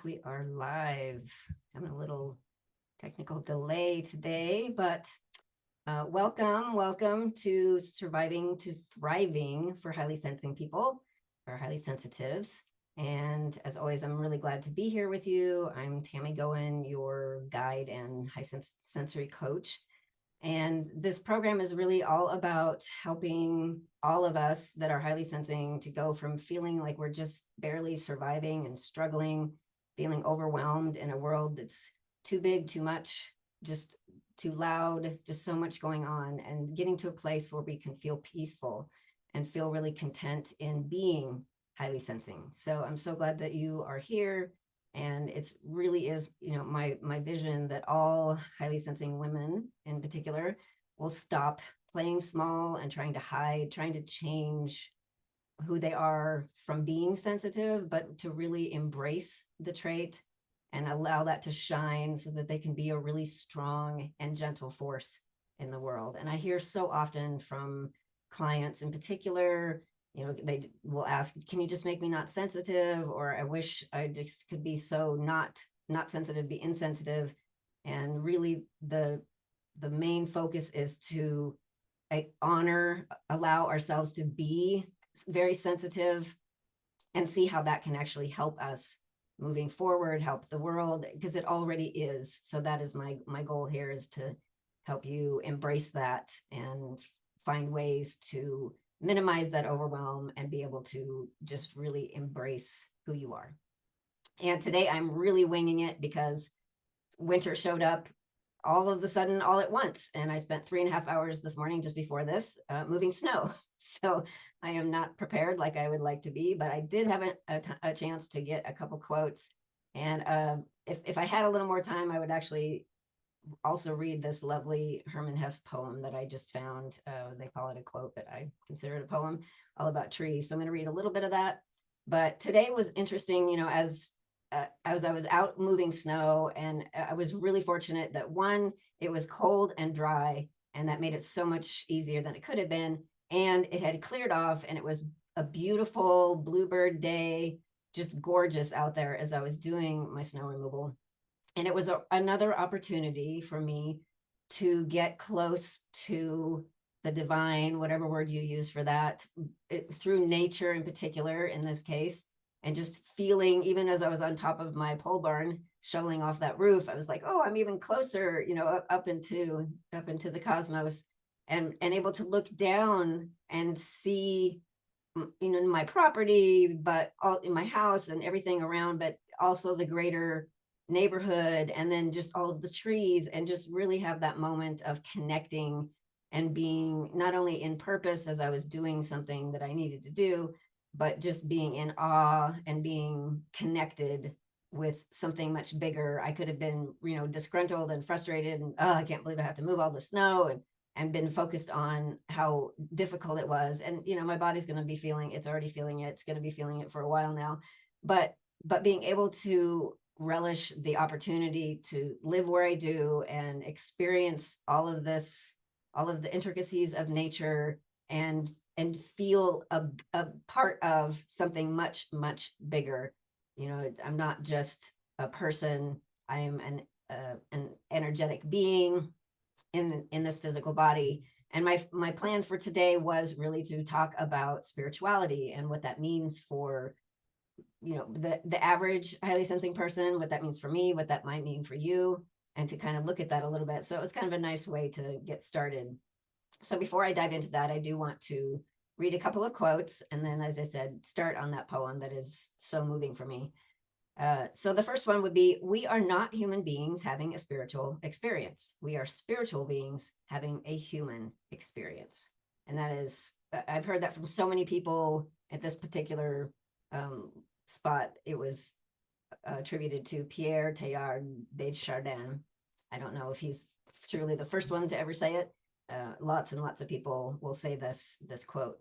think we are live. Having a little technical delay today, but welcome to Surviving to Thriving for Highly Sensing People, or Highly Sensitives. And as always, I'm really glad to be here with you. I'm Tammy Goen, your guide and sensory coach. And this program is really all about helping all of us that are highly sensing to go from feeling like we're just barely surviving and struggling, feeling overwhelmed in a world that's too big, too much, just too loud, just so much going on, and getting to a place where we can feel peaceful and feel really content in being highly sensing. So I'm so glad that you are here. And it's really is, my vision that all highly sensing women in particular will stop playing small and trying to hide, trying to change who they are from being sensitive, but to really embrace the trait and allow that to shine so that they can be a really strong and gentle force in the world. And I hear so often from clients in particular, they will ask, can you just make me not sensitive? Or I wish I just could be so not sensitive, be insensitive. And really the main focus is to allow ourselves to be very sensitive and see how that can actually help us moving forward, help the world, because it already is. So that is my goal here, is to help you embrace that and find ways to minimize that overwhelm and be able to just really embrace who you are. And today I'm really winging it because winter showed up all of a sudden, all at once. And I spent 3.5 hours this morning just before this moving snow. So I am not prepared like I would like to be, but I did have a chance to get a couple quotes. And if I had a little more time, I would actually also read this lovely Herman Hesse poem that I just found. They call it a quote, but I consider it a poem all about trees. So I'm going to read a little bit of that. But today was interesting, as I was out moving snow, and I was really fortunate that one, it was cold and dry, and that made it so much easier than it could have been. And it had cleared off, and it was a beautiful bluebird day, just gorgeous out there as I was doing my snow removal. And it was another opportunity for me to get close to the divine, whatever word you use for that, through nature in particular, in this case, and just feeling, even as I was on top of my pole barn, shoveling off that roof, I was like, oh, I'm even closer, up into the cosmos, and able to look down and see, my property, but all in my house and everything around, but also the greater neighborhood, and then just all of the trees, and just really have that moment of connecting and being not only in purpose as I was doing something that I needed to do, but just being in awe and being connected with something much bigger. I could have been, disgruntled and frustrated and, oh, I can't believe I have to move all the snow, and been focused on how difficult it was. And, my body's going to be feeling, it's already feeling it. It's going to be feeling it for a while now, but being able to relish the opportunity to live where I do and experience all of this, all of the intricacies of nature, and feel a part of something much, much bigger. I'm not just a person. I am an energetic being in this physical body. And my plan for today was really to talk about spirituality and what that means for the average highly sensing person, what that means for me, what that might mean for you, and to kind of look at that a little bit. So it was kind of a nice way to get started. So before I dive into that, I do want to read a couple of quotes, and then, as I said, start on that poem that is so moving for me. So the first one would be, we are not human beings having a spiritual experience. We are spiritual beings having a human experience. And that is, I've heard that from so many people at this particular spot. It was attributed to Pierre Teilhard de Chardin. I don't know if he's truly the first one to ever say it. Lots and lots of people will say this quote.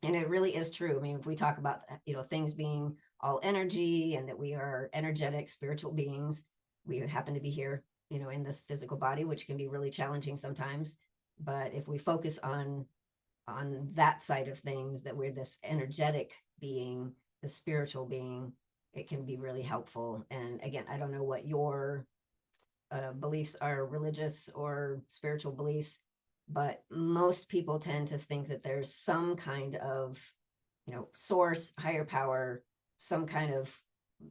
And it really is true. I mean, if we talk about, things being all energy, and that we are energetic, spiritual beings, we happen to be here, in this physical body, which can be really challenging sometimes. But if we focus on that side of things, that we're this energetic being, the spiritual being, it can be really helpful. And again, I don't know what your beliefs are, religious or spiritual beliefs, but most people tend to think that there's some kind of, source, higher power, some kind of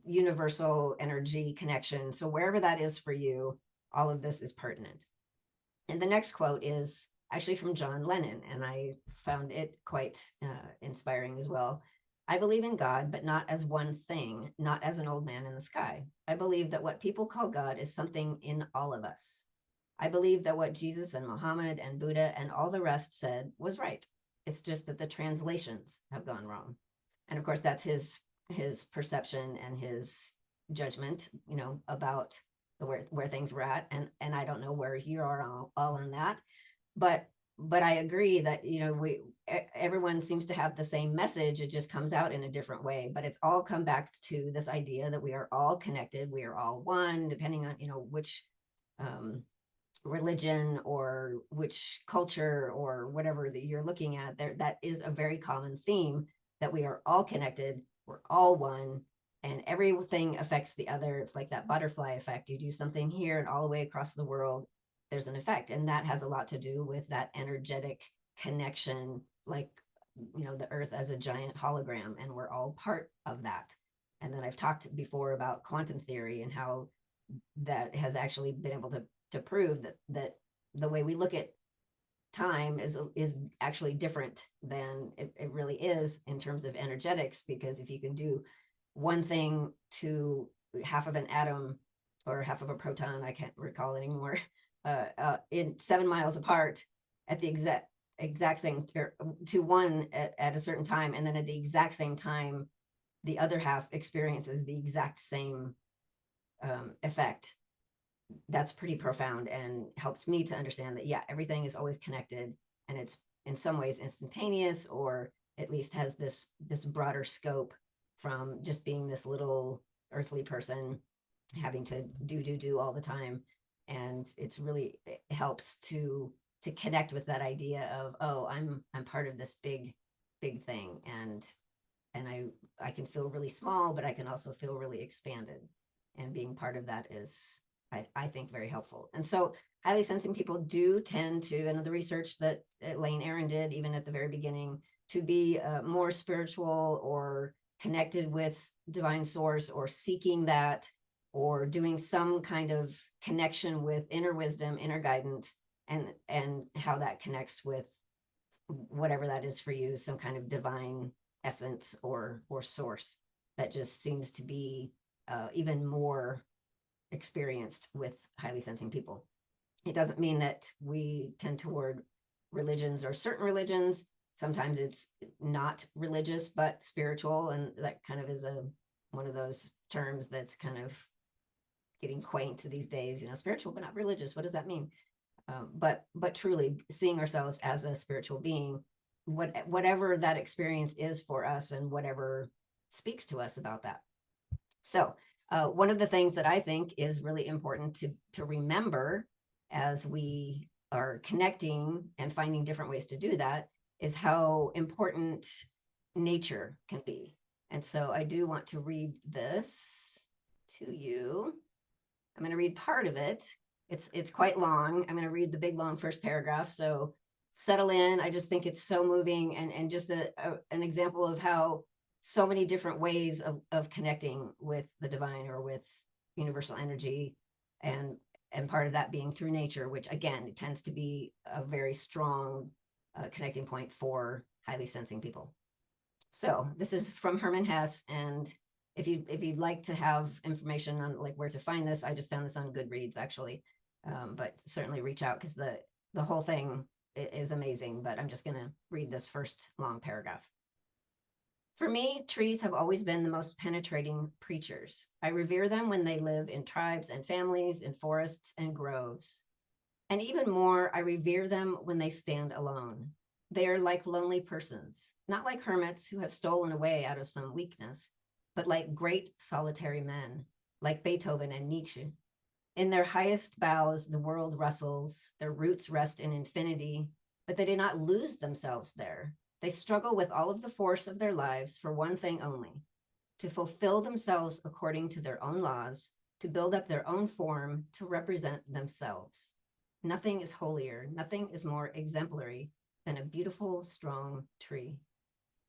universal energy connection. So wherever that is for you, all of this is pertinent. And the next quote is actually from John Lennon, and I found it quite inspiring as well. I believe in God, but not as one thing, not as an old man in the sky. I believe that what people call God is something in all of us. I believe that what Jesus and Muhammad and Buddha and all the rest said was right. It's just that the translations have gone wrong. And of course, that's his perception and his judgment, about where things were at. And I don't know where you are all on that, but I agree that everyone seems to have the same message. It just comes out in a different way, but it's all come back to this idea that we are all connected, we are all one, depending on which religion or which culture or whatever that you're looking at there. That is a very common theme, that we are all connected, we're all one, and everything affects the other. It's like that butterfly effect. You do something here and all the way across the world, there's an effect. And that has a lot to do with that energetic connection, like, the earth as a giant hologram, and we're all part of that. And then I've talked before about quantum theory and how that has actually been able to prove that the way we look at time is actually different than it really is in terms of energetics, because if you can do one thing to half of an atom or half of a proton, I can't recall anymore, in 7 miles apart at the exact same, to one at a certain time, and then at the exact same time the other half experiences the exact same effect. That's pretty profound and helps me to understand that, yeah, everything is always connected, and it's in some ways instantaneous, or at least has this broader scope from just being this little earthly person having to do all the time. And it helps to connect with that idea of, oh, I'm part of this big thing, and I can feel really small, but I can also feel really expanded, and being part of that is, I think, very helpful. And so highly sensing people do tend to, and the research that Elaine Aron did, even at the very beginning, to be more spiritual or connected with divine source, or seeking that, or doing some kind of connection with inner wisdom, inner guidance, and how that connects with whatever that is for you, some kind of divine essence or source that just seems to be even more experienced with highly sensing people. It doesn't mean that we tend toward religions or certain religions. Sometimes it's not religious, but spiritual. And that kind of is one of those terms that's kind of getting quaint these days, spiritual, but not religious. What does that mean? But truly seeing ourselves as a spiritual being, whatever that experience is for us, and whatever speaks to us about that. So one of the things that I think is really important to remember as we are connecting and finding different ways to do that is how important nature can be. And so I do want to read this to you. I'm going to read part of it. It's quite long. I'm going to read the big long first paragraph. So settle in. I just think it's so moving, and just an example of how so many different ways of connecting with the divine or with universal energy, and part of that being through nature, which again, it tends to be a very strong connecting point for highly sensing people. So this is from Hermann Hesse, and if you'd like to have information on like where to find this, I just found this on Goodreads actually, but certainly reach out, because the whole thing is amazing. But I'm just going to read this first long paragraph. For me, trees have always been the most penetrating preachers. I revere them when they live in tribes and families, in forests and groves. And even more, I revere them when they stand alone. They are like lonely persons, not like hermits who have stolen away out of some weakness, but like great solitary men, like Beethoven and Nietzsche. In their highest boughs, the world rustles, their roots rest in infinity, but they do not lose themselves there. They struggle with all of the force of their lives for one thing only, to fulfill themselves according to their own laws, to build up their own form, to represent themselves. Nothing is holier, nothing is more exemplary than a beautiful, strong tree.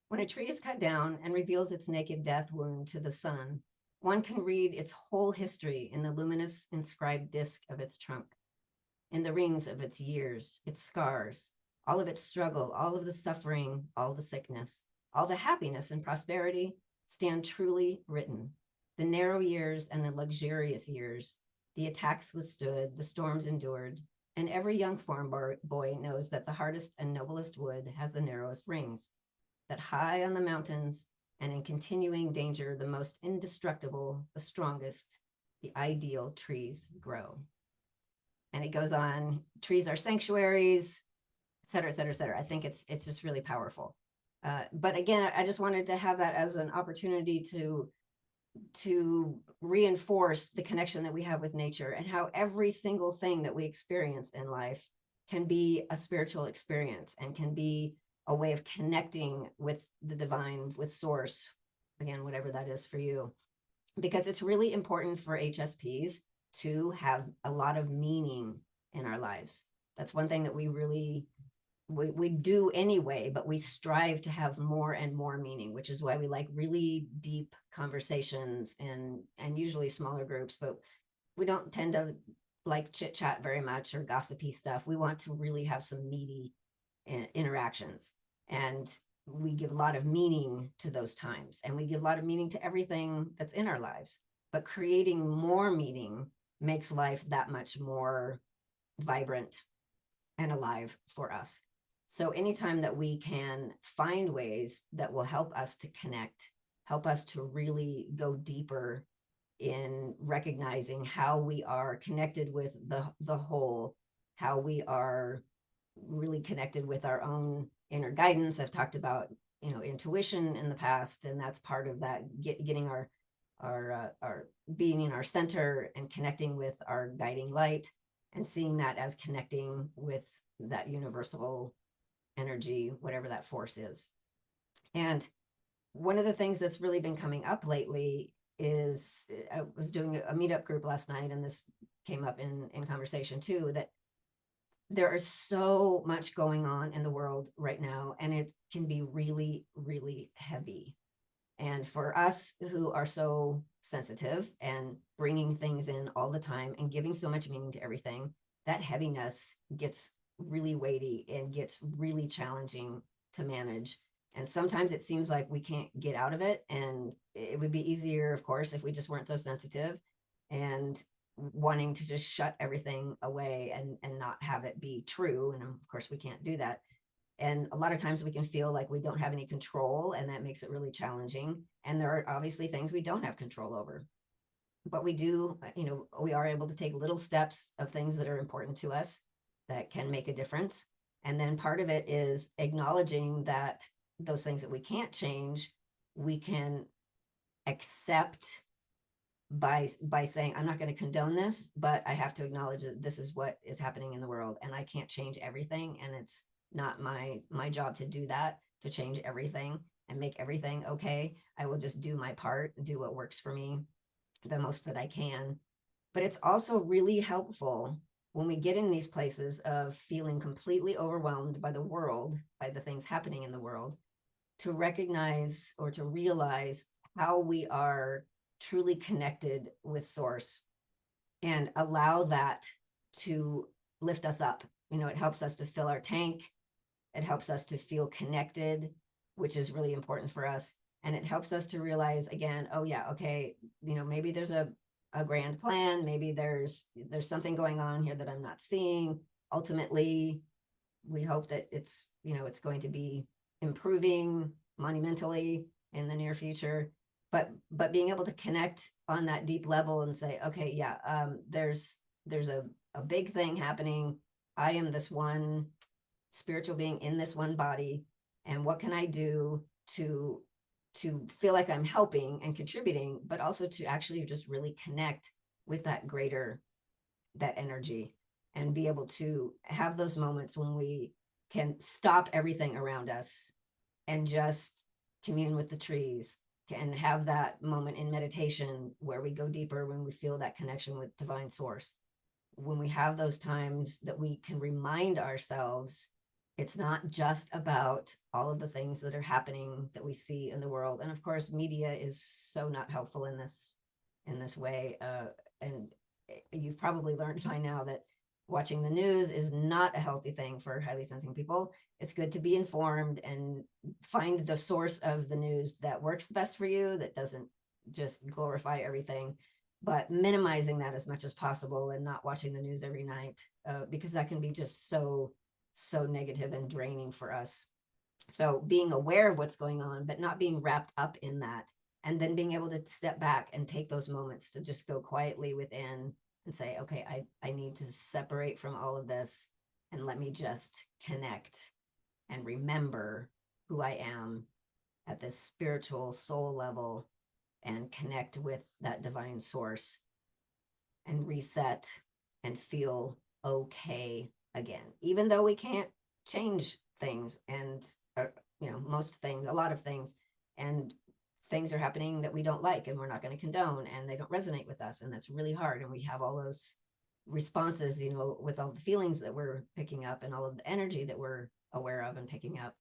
When a tree is cut down and reveals its naked death wound to the sun, one can read its whole history in the luminous inscribed disk of its trunk, in the rings of its years, its scars, all of its struggle, all of the suffering, all the sickness, all the happiness and prosperity stand truly written. The narrow years and the luxurious years, the attacks withstood, the storms endured, and every young farm boy knows that the hardest and noblest wood has the narrowest rings, that high on the mountains and in continuing danger, the most indestructible, the strongest, the ideal trees grow. And it goes on, trees are sanctuaries, et cetera, et cetera, et cetera. I think it's just really powerful. But again, I just wanted to have that as an opportunity to reinforce the connection that we have with nature and how every single thing that we experience in life can be a spiritual experience and can be a way of connecting with the divine, with source, again, whatever that is for you. Because it's really important for HSPs to have a lot of meaning in our lives. That's one thing that we really, we do anyway, but we strive to have more and more meaning, which is why we like really deep conversations and usually smaller groups, but we don't tend to like chit chat very much or gossipy stuff. We want to really have some meaty interactions, and we give a lot of meaning to those times, and we give a lot of meaning to everything that's in our lives, but creating more meaning makes life that much more vibrant and alive for us. So anytime that we can find ways that will help us to connect, help us to really go deeper in recognizing how we are connected with the whole, how we are really connected with our own inner guidance. I've talked about, intuition in the past, and that's part of that, getting our being in our center and connecting with our guiding light and seeing that as connecting with that universal energy, whatever that force is. And one of the things that's really been coming up lately is, I was doing a meetup group last night, and this came up in conversation too, that there is so much going on in the world right now, and it can be really, really heavy. And for us who are so sensitive and bringing things in all the time and giving so much meaning to everything, that heaviness gets really weighty and gets really challenging to manage. And sometimes it seems like we can't get out of it. And it would be easier, of course, if we just weren't so sensitive and wanting to just shut everything away and not have it be true. And of course, we can't do that. And a lot of times we can feel like we don't have any control, and that makes it really challenging. And there are obviously things we don't have control over. But we do, we are able to take little steps of things that are important to us that can make a difference. And then part of it is acknowledging that those things that we can't change, we can accept by saying, I'm not going to condone this, but I have to acknowledge that this is what is happening in the world, and I can't change everything. And it's not my job to do that, to change everything and make everything okay. I will just do my part, do what works for me the most that I can. But it's also really helpful when we get in these places of feeling completely overwhelmed by the world, by the things happening in the world, to recognize or to realize how we are truly connected with source and allow that to lift us up. It helps us to fill our tank. It helps us to feel connected, which is really important for us. And it helps us to realize again, oh yeah, okay, maybe there's a grand plan. Maybe there's something going on here that I'm not seeing. Ultimately, we hope that it's going to be improving monumentally in the near future. But being able to connect on that deep level and say, okay, yeah, there's a big thing happening. I am this one spiritual being in this one body, and what can I do to feel like I'm helping and contributing, but also to actually just really connect with that energy, and be able to have those moments when we can stop everything around us and just commune with the trees, can have that moment in meditation where we go deeper, when we feel that connection with divine source. When we have those times that we can remind ourselves, it's not just about all of the things that are happening that we see in the world. And of course, media is so not helpful in this way. And you've probably learned by now that watching the news is not a healthy thing for highly sensing people. It's good to be informed and find the source of the news that works the best for you, that doesn't just glorify everything, but minimizing that as much as possible, and not watching the news every night, because that can be just so negative and draining for us. So being aware of what's going on, but not being wrapped up in that, and then being able to step back and take those moments to just go quietly within and say, okay, I need to separate from all of this, and let me just connect and remember who I am at this spiritual soul level, and connect with that divine source, and reset and feel okay again, even though we can't change things, and most things, a lot of things, and things are happening that we don't like and we're not going to condone, and they don't resonate with us, and that's really hard. And we have all those responses, with all the feelings that we're picking up and all of the energy that we're aware of and picking up.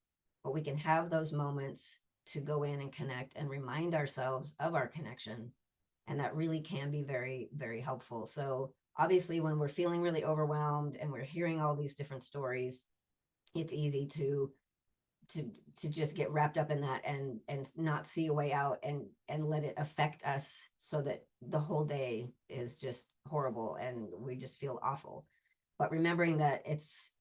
But we can have those moments to go in and connect and remind ourselves of our connection, and that really can be very, very helpful. So obviously, when we're feeling really overwhelmed and we're hearing all these different stories, it's easy to just get wrapped up in that, and not see a way out, and let it affect us, so that the whole day is just horrible and we just feel awful. But remembering that it's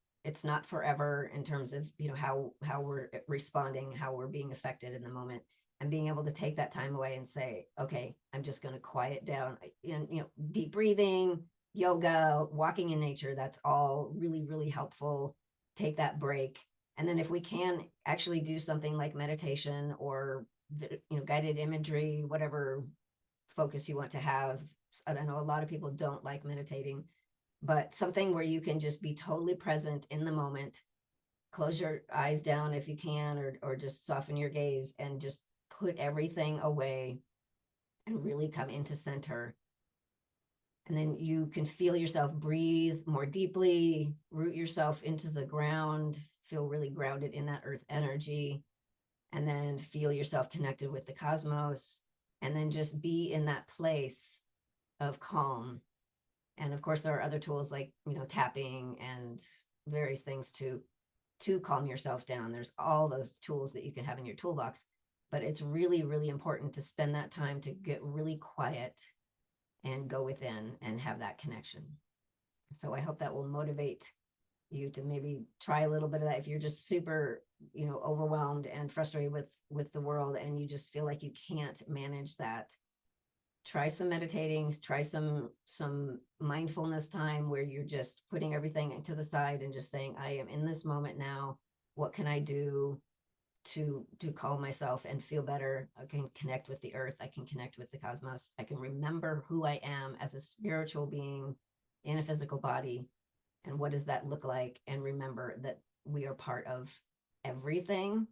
not forever, in terms of how we're responding, how we're being affected in the moment, and being able to take that time away and say, okay, I'm just going to quiet down. And deep breathing, yoga, walking in nature, that's all really, really helpful. Take that break. And then if we can actually do something like meditation, or guided imagery, whatever focus you want to have. I know a lot of people don't like meditating, but something where you can just be totally present in the moment. Close your eyes down if you can, or just soften your gaze and just put everything away and really come into center. And then you can feel yourself breathe more deeply, root yourself into the ground, feel really grounded in that earth energy, and then feel yourself connected with the cosmos, and then just be in that place of calm. And of course, there are other tools like, tapping and various things to calm yourself down. There's all those tools that you can have in your toolbox, but it's really, really important to spend that time to get really quiet and go within and have that connection. So I hope that will motivate you to maybe try a little bit of that. If you're just super, overwhelmed and frustrated with the world, and you just feel like you can't manage that, try some meditating, try some mindfulness time, where you're just putting everything to the side and just saying, I am in this moment now. What can I do to calm myself and feel better? I can connect with the earth. I can connect with the cosmos. I can remember who I am as a spiritual being in a physical body. And what does that look like? And remember that we are part of everything.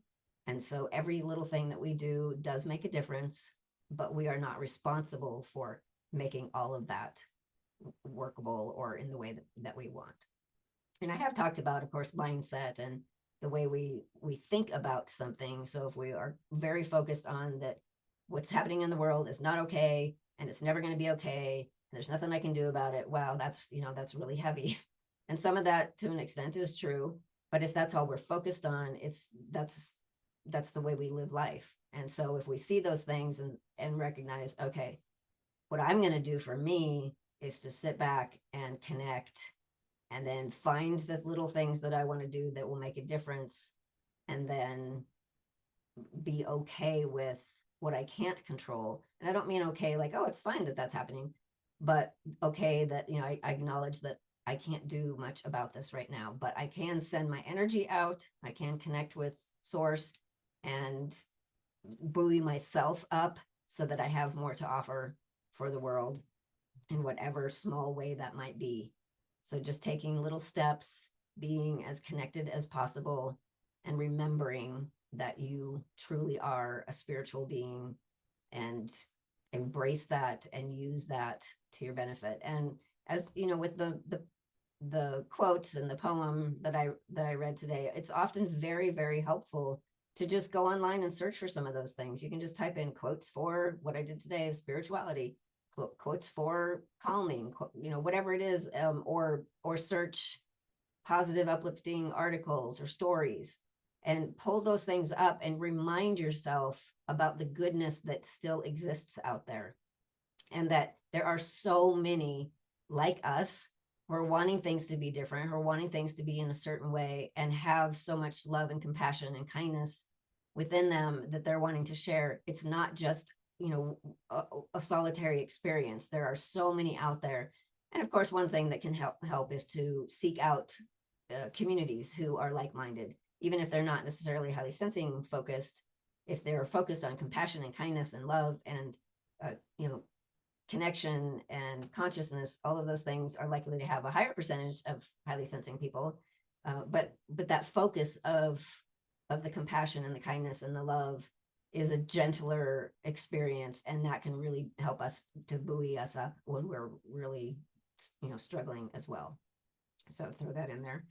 And so every little thing that we do does make a difference, but we are not responsible for making all of that workable or in the way that we want. And I have talked about, of course, mindset and the way we think about something. So if we are very focused on that what's happening in the world is not okay, and it's never going to be okay, and there's nothing I can do about it, wow, that's really heavy. And some of that, to an extent, is true. But if that's all we're focused on, that's the way we live life. And so if we see those things and recognize, okay, what I'm going to do for me is to sit back and connect, and then find the little things that I want to do that will make a difference, and then be okay with what I can't control. And I don't mean okay like, oh, it's fine that that's happening, but okay that, I acknowledge that I can't do much about this right now, but I can send my energy out. I can connect with source and buoy myself up, so that I have more to offer for the world in whatever small way that might be. So just taking little steps, being as connected as possible, and remembering that you truly are a spiritual being, and embrace that and use that to your benefit. And as you know, with the quotes and the poem that I read today, it's often very, very helpful to just go online and search for some of those things. You can just type in quotes for what I did today of spirituality, quotes for calming, whatever it is, or search positive, uplifting articles or stories, and pull those things up and remind yourself about the goodness that still exists out there, and that there are so many like us who are wanting things to be different, who are wanting things to be in a certain way, and have so much love and compassion and kindness within them that they're wanting to share. It's not just, a solitary experience. There are so many out there. And of course, one thing that can help is to seek out communities who are like-minded, even if they're not necessarily highly sensing focused. If they're focused on compassion and kindness and love and connection and consciousness, all of those things are likely to have a higher percentage of highly sensing people. But that focus of the compassion and the kindness and the love is a gentler experience, and that can really help us to buoy us up when we're really, struggling as well. So throw that in there.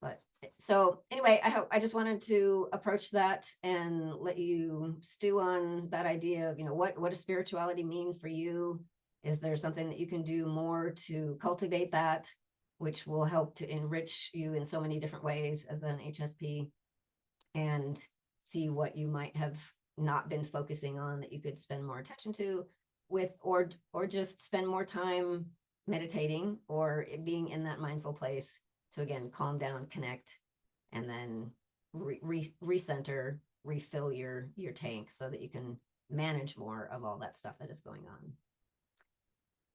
But so anyway, I just wanted to approach that and let you stew on that idea of, what does spirituality mean for you? Is there something that you can do more to cultivate that, which will help to enrich you in so many different ways as an HSP, and see what you might have not been focusing on that you could spend more attention to with, or just spend more time meditating or being in that mindful place to, again, calm down, connect, and then recenter, refill your tank so that you can manage more of all that stuff that is going on.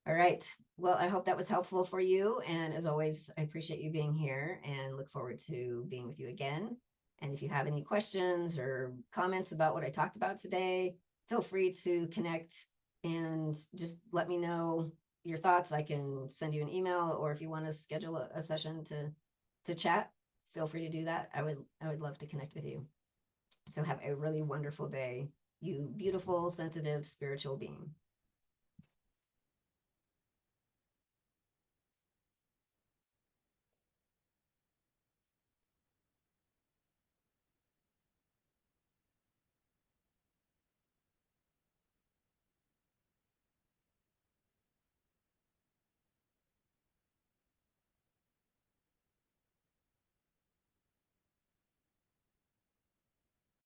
All right. Well, I hope that was helpful for you. And as always, I appreciate you being here and look forward to being with you again. And if you have any questions or comments about what I talked about today, feel free to connect and just let me know your thoughts. I can send you an email, or if you want to schedule a session to chat, feel free to do that. I would love to connect with you. So have a really wonderful day, you beautiful, sensitive, spiritual being.